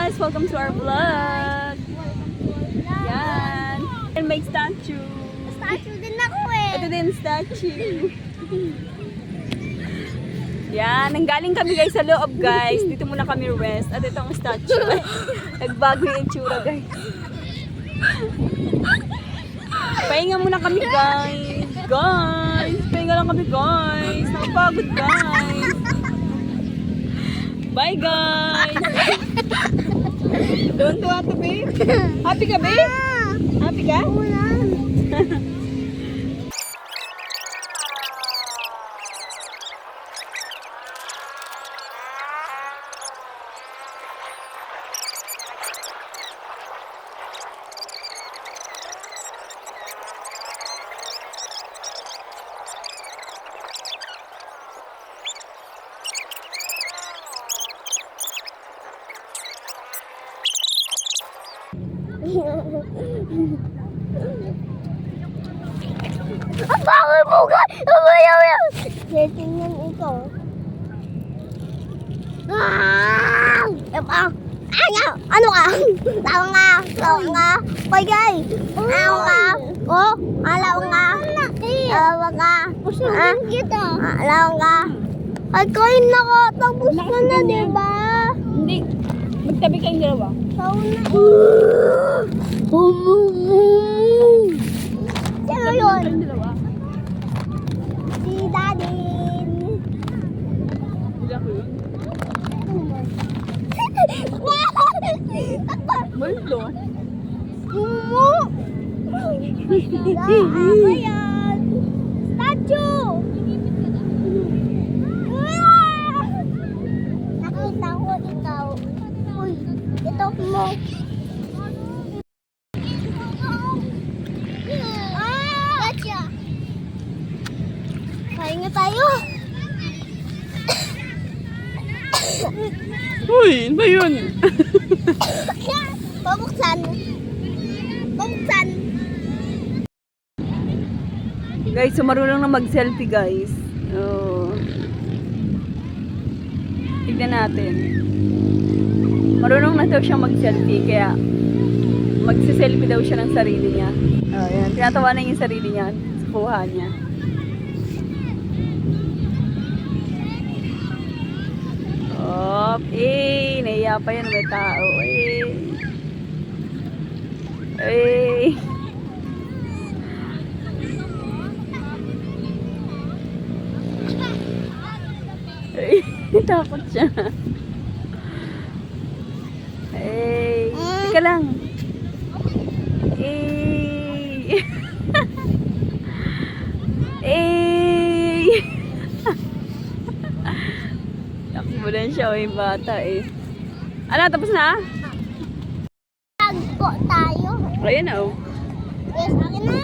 guys! Welcome to our vlog! Yan! And may statue! Statue din ako eh! Ito din statue! Yan! Nanggaling kami guys sa loob guys! Dito muna kami rest. At ito ang statue. Nagbago yung itsura guys. Pahinga muna kami guys! Guys! Pahinga lang kami guys! Nakapagod guys! Bye guys! Don't do to babe. Happy ka babe? Happy ka? Ang bakal mo ka! Tingnan ito. Ano ka? Tawang nga! Tawang nga! Koy gay! Tawang nga! Oh! Alawang nga! Alawang nga! Alawang nga! Ay, kain na ko! Tapos ka na, diba? Hindi. Magtabi kayong dalawa. Tawang na. Sino yun? Kayong dalawa. Si Daddy. Hindi ako yun. Multo. Ako yan. Statue. Nakita ko ikaw. Uy, ito mo. Gotcha. Kain nga tayo. Uy, ano ba yun? Pabuksan. Pabuksan. Guys, so marunong na mag-selfie guys. Oh. Tignan natin. Marunong na daw siyang mag-selfie kaya magse-selfie daw siya ng sarili niya. Oh, yan. Tinatawa na yung sarili niya sa kuha niya. Oh, nahiya pa yan, may tao. Takot siya. Teka lang. Takbo lang siya, yung bata eh. Ano, tapos na? Tagpo tayo. Ayan na oh. Yes, akin na.